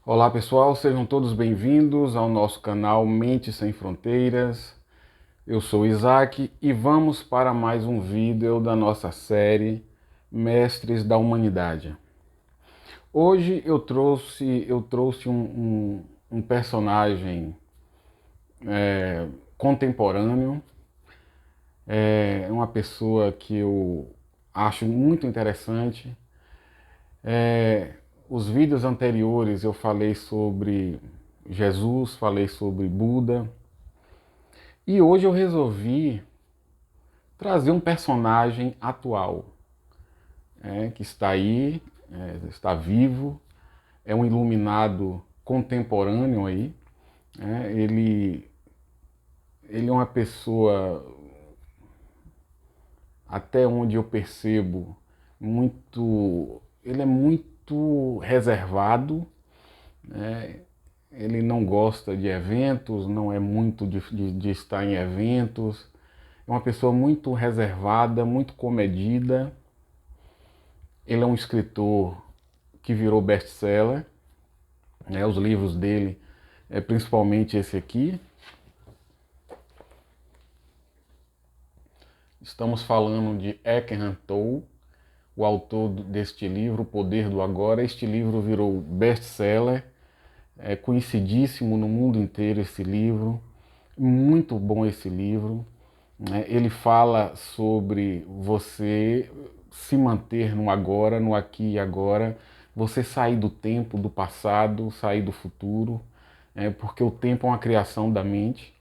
Olá pessoal, sejam todos bem-vindos ao nosso canal Mente Sem Fronteiras. Eu sou Isaac e vamos para mais um vídeo da nossa série Mestres da Humanidade. Hoje eu trouxe um personagem contemporâneo, uma pessoa que eu acho muito interessante. Os vídeos anteriores eu falei sobre Jesus, falei sobre Buda, e hoje eu resolvi trazer um personagem atual, que está aí, está vivo, é um iluminado contemporâneo aí. Ele é uma pessoa, até onde eu percebo, ele é muito reservado, né? Ele não gosta de eventos, não é muito de estar em eventos. É uma pessoa muito reservada, muito comedida. Ele é um escritor que virou best-seller, né? Os livros dele, principalmente esse aqui. Estamos falando de Eckhart Tolle, o autor deste livro, O Poder do Agora. Este livro virou best-seller, é conhecidíssimo no mundo inteiro esse livro. Muito bom esse livro, né? Ele fala sobre você se manter no agora, no aqui e agora, você sair do tempo, do passado, sair do futuro, porque o tempo é uma criação da mente,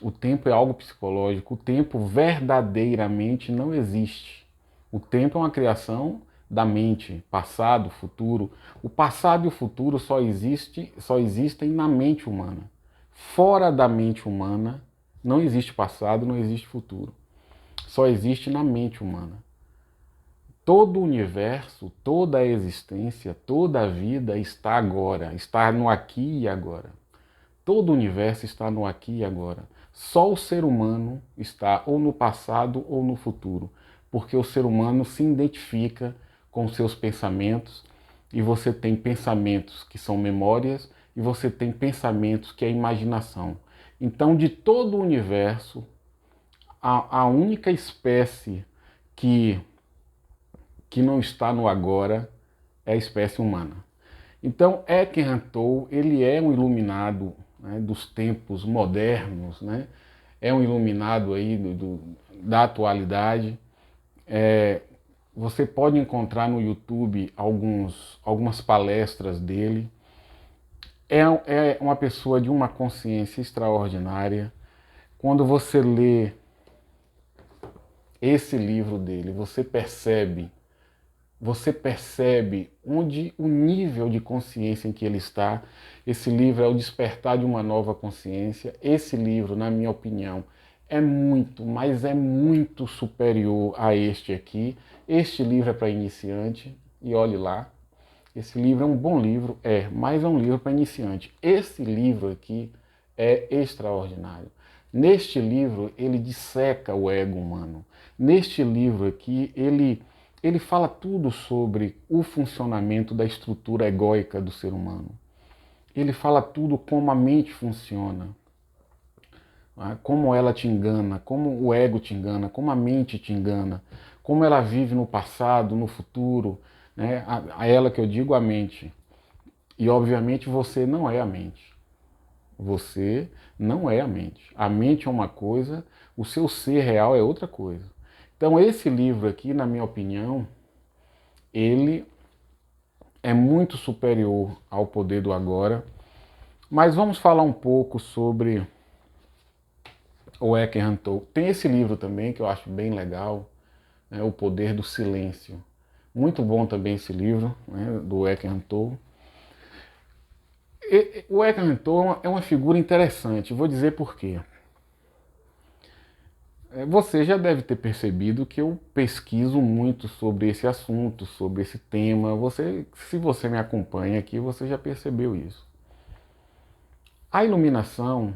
o tempo é algo psicológico, o tempo verdadeiramente não existe. O tempo é uma criação da mente, passado, futuro. O passado e o futuro só existem na mente humana. Fora da mente humana não existe passado, não existe futuro. Só existe na mente humana. Todo o universo, toda a existência, toda a vida está agora, está no aqui e agora. Todo o universo está no aqui e agora. Só o ser humano está ou no passado ou no futuro, porque o ser humano se identifica com seus pensamentos, e você tem pensamentos que são memórias e você tem pensamentos que é imaginação. Então, de todo o universo, a única espécie que, que não está no agora é a espécie humana. Então, Eckhart Tolle, ele é um iluminado, né, dos tempos modernos, né? É um iluminado aí da atualidade. Você pode encontrar no YouTube algumas palestras dele. É uma pessoa de uma consciência extraordinária. Quando você lê esse livro dele, você percebe onde o nível de consciência em que ele está. Esse livro é o despertar de uma nova consciência. Esse livro, na minha opinião, é muito, mas é muito superior a este aqui. Este livro é para iniciante, e olhe lá. Esse livro é um bom livro, mas é um livro para iniciante. Esse livro aqui é extraordinário. Neste livro, ele disseca o ego humano. Neste livro aqui, ele fala tudo sobre o funcionamento da estrutura egóica do ser humano. Ele fala tudo como a mente funciona, como ela te engana, como o ego te engana, como a mente te engana, como ela vive no passado, no futuro, né? A ela que eu digo, a mente. E obviamente você não é a mente. Você não é a mente. A mente é uma coisa, o seu ser real é outra coisa. Então esse livro aqui, na minha opinião, ele é muito superior ao Poder do Agora. Mas vamos falar um pouco sobre o Eckhart Tolle. Tem esse livro também que eu acho bem legal, né, O Poder do Silêncio. Muito bom também esse livro, né, do Eckhart Tolle. O Eckhart Tolle é uma figura interessante, vou dizer por quê. Você já deve ter percebido que eu pesquiso muito sobre esse assunto, sobre esse tema. Se você me acompanha aqui, você já percebeu isso. A iluminação,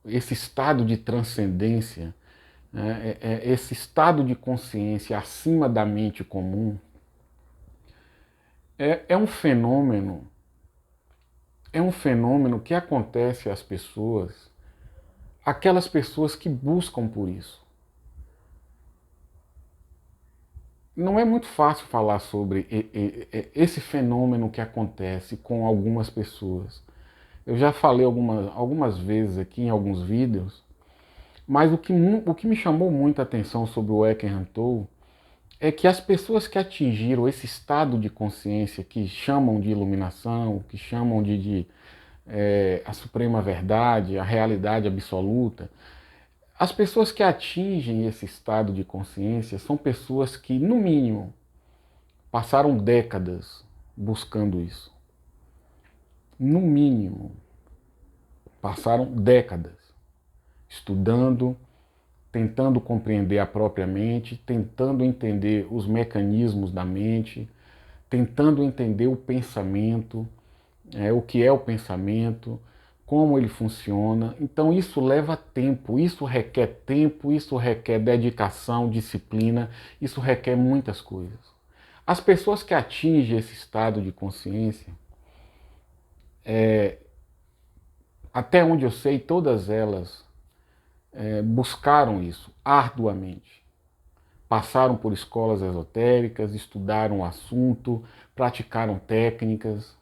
esse estado de transcendência, né, esse estado de consciência acima da mente comum, é um fenômeno é um fenômeno que acontece às pessoas, aquelas pessoas que buscam por isso. Não é muito fácil falar sobre esse fenômeno que acontece com algumas pessoas. Eu já falei algumas vezes aqui em alguns vídeos, mas o que me chamou muita atenção sobre o Eckhart Tolle é que as pessoas que atingiram esse estado de consciência que chamam de iluminação, que chamam de a suprema verdade, a realidade absoluta, as pessoas que atingem esse estado de consciência são pessoas que, no mínimo, passaram décadas buscando isso. No mínimo, passaram décadas estudando, tentando compreender a própria mente, tentando entender os mecanismos da mente, tentando entender o pensamento, o que é o pensamento, como ele funciona. Então isso leva tempo, isso requer dedicação, disciplina, isso requer muitas coisas. As pessoas que atingem esse estado de consciência, até onde eu sei, todas elas buscaram isso arduamente. Passaram por escolas esotéricas, estudaram o assunto, praticaram técnicas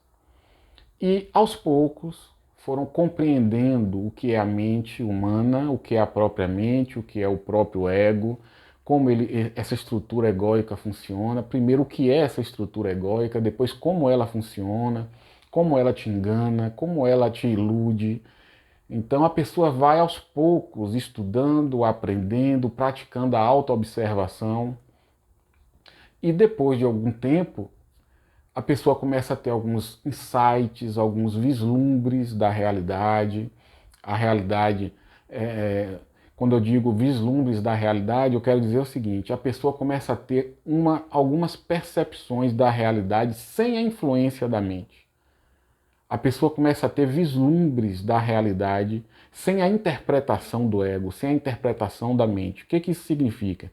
e, aos poucos, foram compreendendo o que é a mente humana, o que é a própria mente, o que é o próprio ego, como essa estrutura egóica funciona. Primeiro, o que é essa estrutura egóica, depois, como ela funciona, como ela te engana, como ela te ilude. Então a pessoa vai aos poucos estudando, aprendendo, praticando a autoobservação e depois de algum tempo a pessoa começa a ter alguns insights, alguns vislumbres da realidade. A realidade, quando eu digo vislumbres da realidade, eu quero dizer o seguinte: a pessoa começa a ter algumas percepções da realidade sem a influência da mente. A pessoa começa a ter vislumbres da realidade sem a interpretação do ego, sem a interpretação da mente. O que isso significa?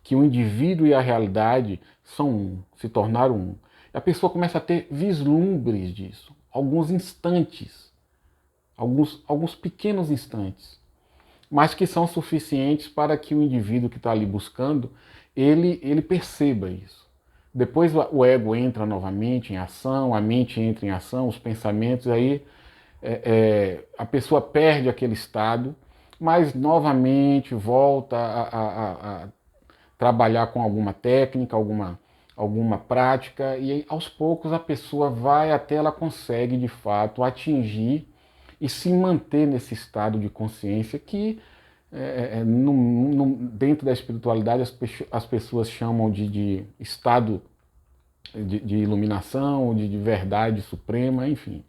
Que o indivíduo e a realidade são um, se tornaram um. A pessoa começa a ter vislumbres disso, alguns instantes, alguns pequenos instantes, mas que são suficientes para que o indivíduo que está ali buscando, ele perceba isso. Depois o ego entra novamente em ação, a mente entra em ação, os pensamentos, aí a pessoa perde aquele estado, mas novamente volta a trabalhar com alguma técnica, alguma prática, e aos poucos a pessoa vai até ela consegue de fato atingir e se manter nesse estado de consciência que dentro da espiritualidade as pessoas chamam de estado de iluminação, de verdade suprema, enfim.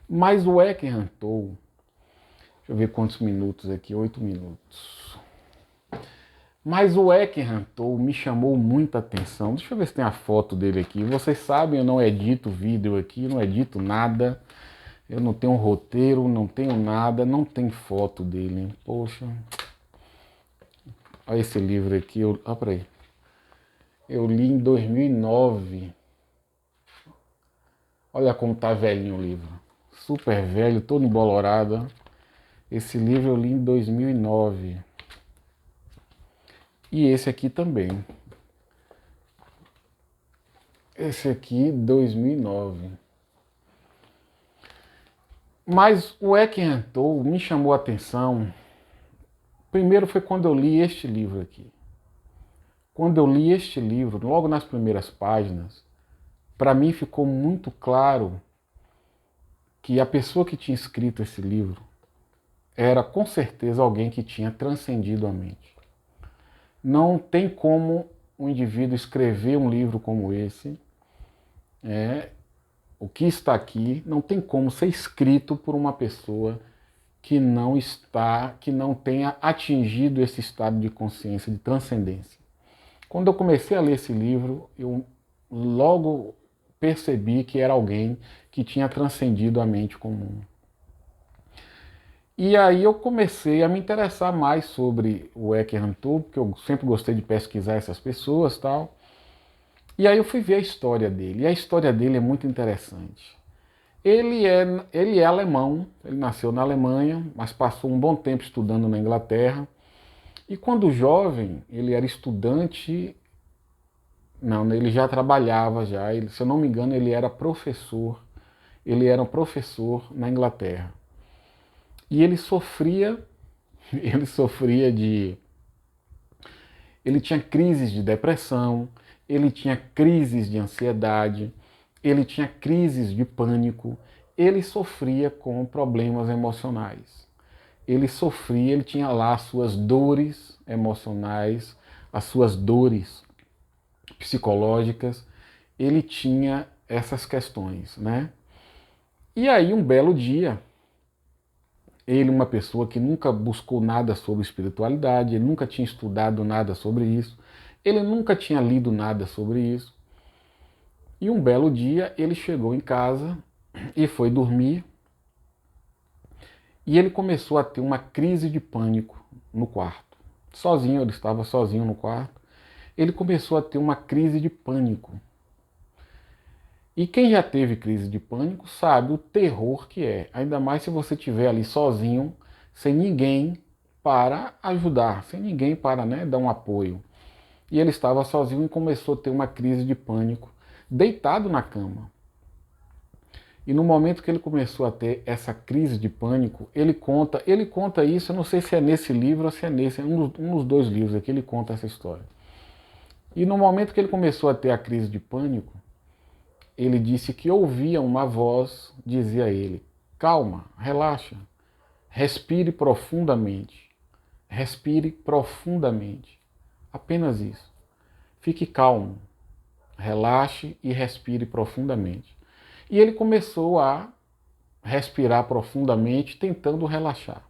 Mas o Eckhart Tolle, deixa eu ver quantos minutos aqui, 8 minutos. Mas o Eckhart Tolle me chamou muita atenção. Deixa eu ver se tem a foto dele aqui. Vocês sabem, eu não edito vídeo aqui, não edito nada. Eu não tenho roteiro, não tenho nada, não tem foto dele. Hein? Poxa. Olha esse livro aqui. Olha pra aí. Eu li em 2009. Olha como tá velhinho o livro. Super velho, todo embolorado. Esse livro eu li em 2009. E esse aqui também. Esse aqui, 2009. Mas o Eckhart Tolle me chamou a atenção. Primeiro foi quando eu li este livro aqui. Quando eu li este livro, logo nas primeiras páginas, para mim ficou muito claro que a pessoa que tinha escrito esse livro era com certeza alguém que tinha transcendido a mente. Não tem como um indivíduo escrever um livro como esse, o que está aqui, não tem como ser escrito por uma pessoa que não tenha atingido esse estado de consciência, de transcendência. Quando eu comecei a ler esse livro, eu logo percebi que era alguém que tinha transcendido a mente comum. E aí eu comecei a me interessar mais sobre o Eckhart Tolle, porque eu sempre gostei de pesquisar essas pessoas e tal. E aí eu fui ver a história dele, e a história dele é muito interessante. Ele é alemão, ele nasceu na Alemanha, mas passou um bom tempo estudando na Inglaterra. E quando jovem, ele era estudante, não, ele já trabalhava já, se eu não me engano, ele era um professor na Inglaterra. E ele sofria, ele sofria de, ele tinha crises de depressão, ele tinha crises de ansiedade, ele tinha crises de pânico, ele sofria com problemas emocionais. Ele sofria, ele tinha lá as suas dores emocionais, as suas dores psicológicas, ele tinha essas questões, né? E aí um belo dia, ele, uma pessoa que nunca buscou nada sobre espiritualidade, ele nunca tinha estudado nada sobre isso, ele nunca tinha lido nada sobre isso. E um belo dia ele chegou em casa e foi dormir e ele começou a ter uma crise de pânico no quarto. Sozinho, ele estava sozinho no quarto. Ele começou a ter uma crise de pânico. E quem já teve crise de pânico sabe o terror que é, ainda mais se você estiver ali sozinho, sem ninguém para ajudar, sem ninguém para, né, dar um apoio. E ele estava sozinho e começou a ter uma crise de pânico, deitado na cama. E no momento que ele começou a ter essa crise de pânico, ele conta isso, eu não sei se é nesse livro ou se é nesse, um dos dois livros aqui ele conta essa história. E no momento que ele começou a ter a crise de pânico, ele disse que ouvia uma voz, dizia a ele: calma, relaxa, respire profundamente, respire profundamente, apenas isso. Fique calmo, relaxe e respire profundamente. E ele começou a respirar profundamente, tentando relaxar.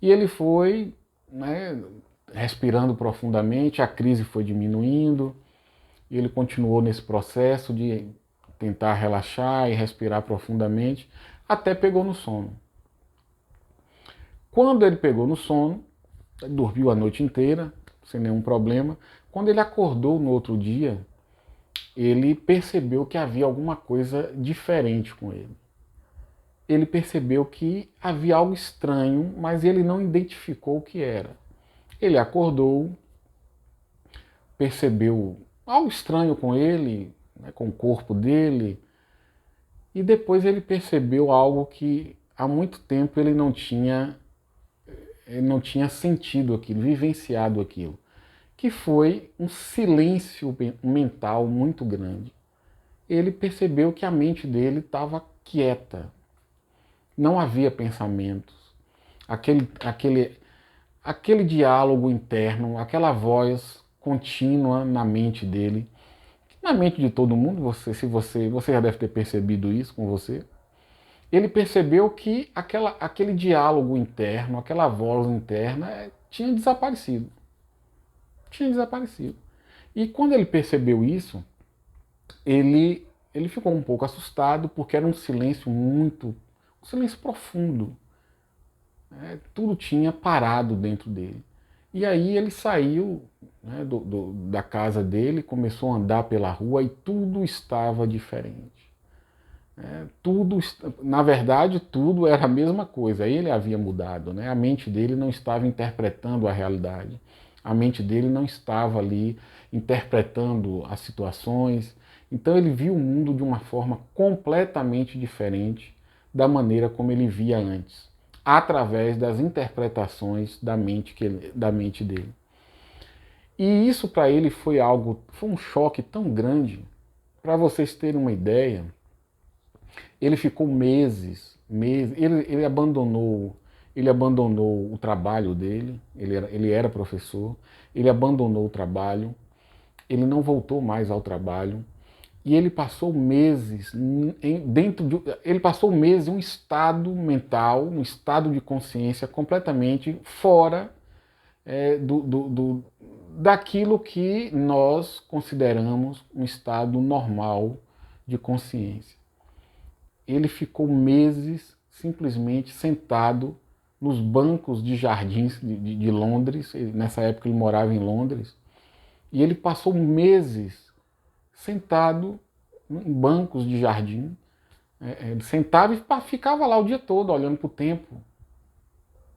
E ele foi, né, respirando profundamente, a crise foi diminuindo, e ele continuou nesse processo de tentar relaxar e respirar profundamente, até pegou no sono. Quando ele pegou no sono, ele dormiu a noite inteira, sem nenhum problema. Quando ele acordou no outro dia, ele percebeu que havia alguma coisa diferente com ele. Ele percebeu que havia algo estranho, mas ele não identificou o que era. Ele acordou, percebeu algo estranho com ele, né, com o corpo dele, e depois ele percebeu algo que há muito tempo ele não tinha sentido aquilo, vivenciado aquilo, que foi um silêncio mental muito grande. Ele percebeu que a mente dele estava quieta, não havia pensamentos, aquele diálogo interno, aquela voz contínua na mente dele, na mente de todo mundo, você já deve ter percebido isso com você. Ele percebeu que aquele diálogo interno, aquela voz interna tinha desaparecido. Tinha desaparecido. E quando ele percebeu isso, ele ficou um pouco assustado, porque era um silêncio um silêncio profundo. Né? Tudo tinha parado dentro dele. E aí ele saiu, né, da casa dele, começou a andar pela rua e tudo estava diferente. Tudo, na verdade, tudo era a mesma coisa. Ele havia mudado, né? A mente dele não estava interpretando a realidade. A mente dele não estava ali interpretando as situações. Então ele viu o mundo de uma forma completamente diferente da maneira como ele via antes, através das interpretações da mente dele. E isso para ele foi um choque tão grande. Para vocês terem uma ideia, ele ficou meses, ele abandonou o trabalho dele, ele era professor, ele abandonou o trabalho, ele não voltou mais ao trabalho, e ele passou meses ele passou meses em um estado mental, um estado de consciência completamente fora daquilo que nós consideramos um estado normal de consciência. Ele ficou meses simplesmente sentado nos bancos de jardins de Londres. Nessa época ele morava em Londres. E ele passou meses sentado em bancos de jardim, Ele sentava e ficava lá o dia todo olhando para o tempo.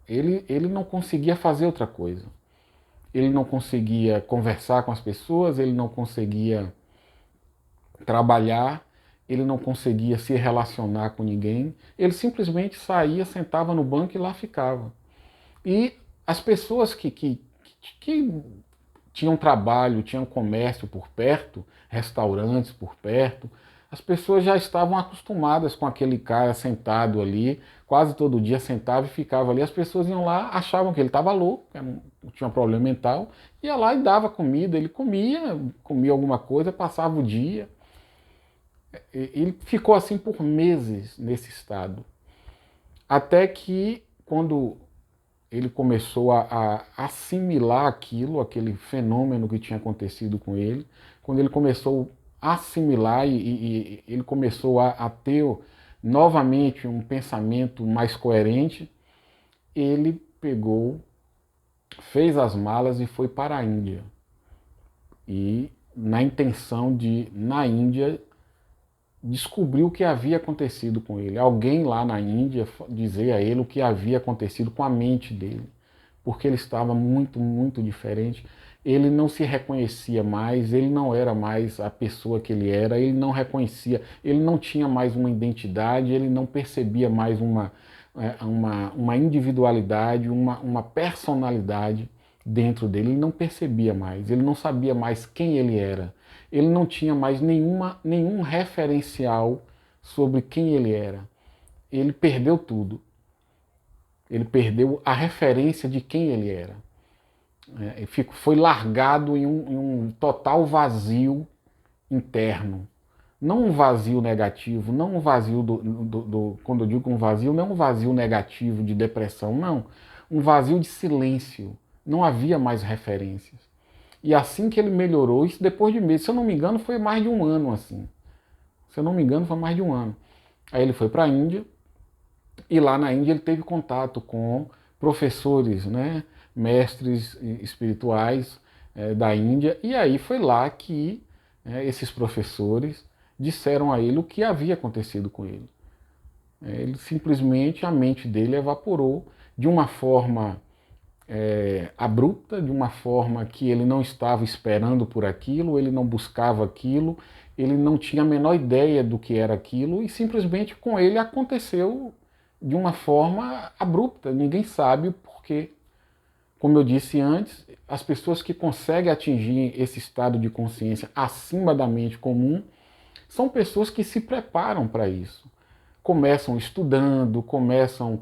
Ele não conseguia fazer outra coisa. Ele não conseguia conversar com as pessoas, ele não conseguia trabalhar, ele não conseguia se relacionar com ninguém. Ele simplesmente saía, sentava no banco e lá ficava. E as pessoas que tinham trabalho, tinham comércio por perto, restaurantes por perto, as pessoas já estavam acostumadas com aquele cara sentado ali, quase todo dia sentava e ficava ali. As pessoas iam lá, achavam que ele estava louco, que não tinha um problema mental, ia lá e dava comida, ele comia alguma coisa, passava o dia. Ele ficou assim por meses nesse estado. Até que, quando ele começou a assimilar aquilo, aquele fenômeno que tinha acontecido com ele, quando ele começou a assimilar e ele começou a ter novamente um pensamento mais coerente, ele pegou, fez as malas e foi para a Índia. E na intenção de, na Índia, descobrir o que havia acontecido com ele. Alguém lá na Índia dizer a ele o que havia acontecido com a mente dele, porque ele estava muito, muito diferente. Ele não se reconhecia mais, ele não era mais a pessoa que ele era, ele não reconhecia, ele não tinha mais uma identidade, ele não percebia mais uma individualidade, uma personalidade dentro dele, ele não percebia mais, ele não sabia mais quem ele era, ele não tinha mais nenhum referencial sobre quem ele era. Ele perdeu tudo. Ele perdeu a referência de quem ele era. Foi largado em um total vazio interno. Não um vazio negativo, não um vazio quando eu digo um vazio, não é um vazio negativo de depressão, não. Um vazio de silêncio. Não havia mais referências. E assim que ele melhorou, isso depois de meses, se eu não me engano, foi mais de um ano assim. Se eu não me engano, foi mais de um ano. Aí ele foi para a Índia, e lá na Índia ele teve contato com professores, né, mestres espirituais da Índia, e aí foi lá que esses professores disseram a ele o que havia acontecido com ele. Ele simplesmente, a mente dele evaporou de uma forma abrupta, de uma forma que ele não estava esperando por aquilo, ele não buscava aquilo, ele não tinha a menor ideia do que era aquilo, e simplesmente com ele aconteceu de uma forma abrupta, ninguém sabe o porquê. Como eu disse antes, as pessoas que conseguem atingir esse estado de consciência acima da mente comum são pessoas que se preparam para isso. Começam estudando, começam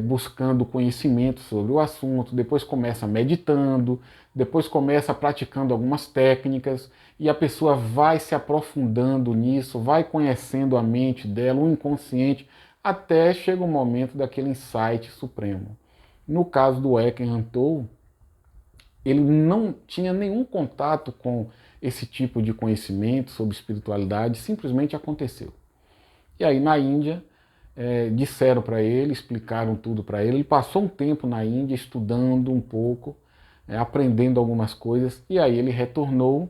buscando conhecimento sobre o assunto, depois começa meditando, depois começa praticando algumas técnicas, e a pessoa vai se aprofundando nisso, vai conhecendo a mente dela, o inconsciente, até chega o momento daquele insight supremo. No caso do Eckhart Tolle, ele não tinha nenhum contato com esse tipo de conhecimento sobre espiritualidade, simplesmente aconteceu. E aí na Índia disseram para ele, explicaram tudo para ele. Ele passou um tempo na Índia estudando um pouco, aprendendo algumas coisas, e aí ele retornou.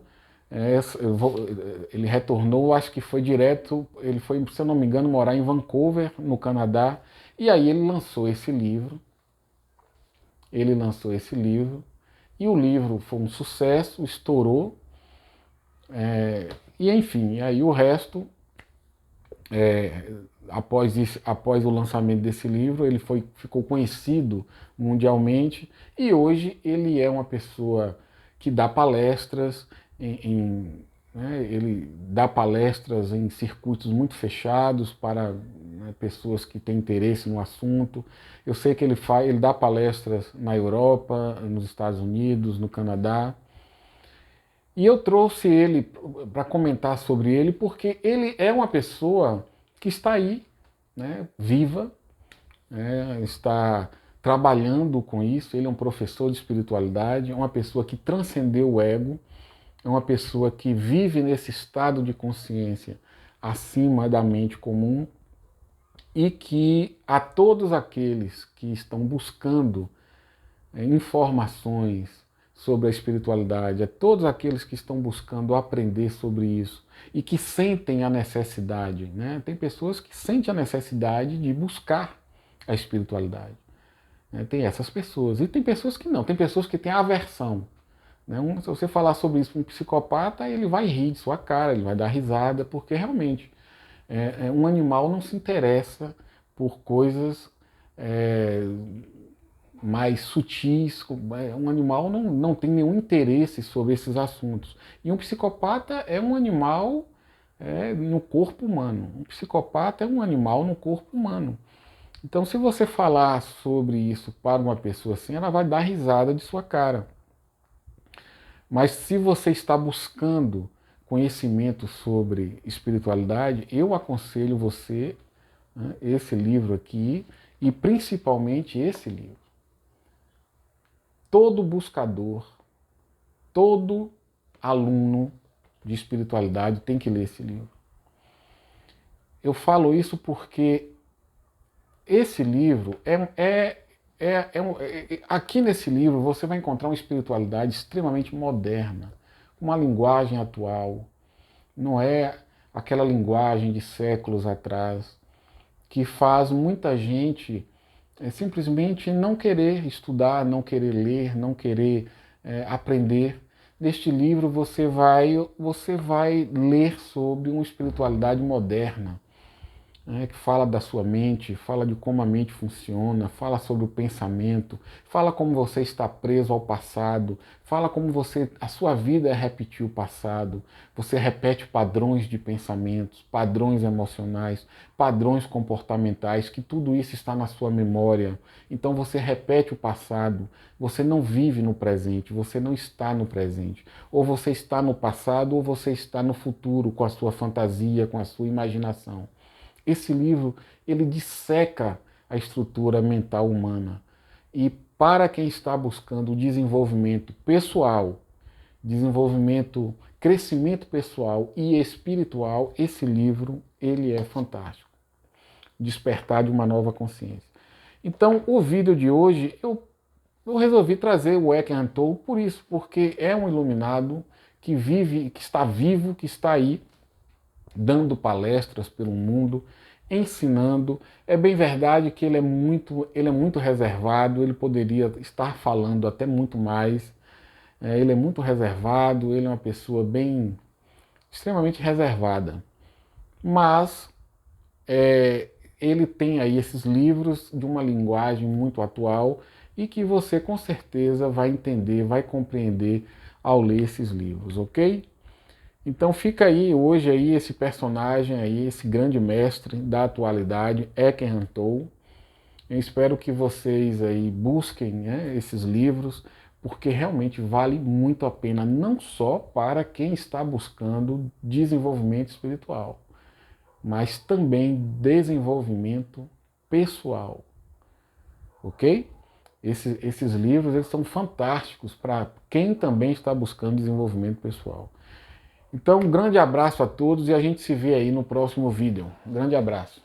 Ele retornou, acho que foi direto, ele foi, se eu não me engano, morar em Vancouver, no Canadá, e aí ele lançou esse livro. Ele lançou esse livro, e o livro foi um sucesso, estourou, e enfim, aí o resto, após o lançamento desse livro, ele ficou conhecido mundialmente, e hoje ele é uma pessoa que dá palestras ele dá palestras em circuitos muito fechados para pessoas que têm interesse no assunto. Eu sei que ele dá palestras na Europa, nos Estados Unidos, no Canadá. E eu trouxe ele para comentar sobre ele porque ele é uma pessoa que está aí, né, viva, está trabalhando com isso. Ele é um professor de espiritualidade, é uma pessoa que transcendeu o ego, é uma pessoa que vive nesse estado de consciência acima da mente comum, e que a todos aqueles que estão buscando informações sobre a espiritualidade, a todos aqueles que estão buscando aprender sobre isso e que sentem a necessidade, né? Tem pessoas que sentem a necessidade de buscar a espiritualidade, né? Tem essas pessoas. E tem pessoas que não, tem pessoas que têm aversão, né? Se você falar sobre isso para um psicopata, ele vai rir de sua cara, ele vai dar risada, porque realmente um animal não se interessa por coisas mais sutis. Um animal não tem nenhum interesse sobre esses assuntos. E um psicopata é um animal no corpo humano. Um psicopata é um animal no corpo humano. Então, se você falar sobre isso para uma pessoa assim, ela vai dar risada de sua cara. Mas se você está buscando conhecimento sobre espiritualidade, eu aconselho você, né, esse livro aqui, e principalmente esse livro. Todo buscador, todo aluno de espiritualidade tem que ler esse livro. Eu falo isso porque esse livro aqui nesse livro você vai encontrar uma espiritualidade extremamente moderna, uma linguagem atual, não é aquela linguagem de séculos atrás, que faz muita gente simplesmente não querer estudar, não querer ler, não querer aprender. Neste livro você vai ler sobre uma espiritualidade moderna, que fala da sua mente, fala de como a mente funciona, fala sobre o pensamento, fala como você está preso ao passado, fala como a sua vida é repetir o passado, você repete padrões de pensamentos, padrões emocionais, padrões comportamentais, que tudo isso está na sua memória. Então você repete o passado, você não vive no presente, você não está no presente. Ou você está no passado ou você está no futuro com a sua fantasia, com a sua imaginação. Esse livro, ele disseca a estrutura mental humana. E para quem está buscando desenvolvimento pessoal, crescimento pessoal e espiritual, esse livro, ele é fantástico. Despertar de uma nova consciência. Então, o vídeo de hoje, eu resolvi trazer o Eckhart Tolle por isso, porque é um iluminado que vive, que está vivo, que está aí, dando palestras pelo mundo, ensinando. É bem verdade que ele é muito reservado, ele poderia estar falando até muito mais. Ele é muito reservado, ele é uma pessoa extremamente reservada. Mas ele tem aí esses livros de uma linguagem muito atual e que você com certeza vai entender, vai compreender ao ler esses livros, ok? Então fica aí hoje aí esse personagem aí, esse grande mestre da atualidade, Eckhart Tolle. Eu espero que vocês aí busquem, né, esses livros, porque realmente vale muito a pena, não só para quem está buscando desenvolvimento espiritual, mas também desenvolvimento pessoal, ok? Esses livros eles são fantásticos para quem também está buscando desenvolvimento pessoal. Então, um grande abraço a todos e a gente se vê aí no próximo vídeo. Um grande abraço.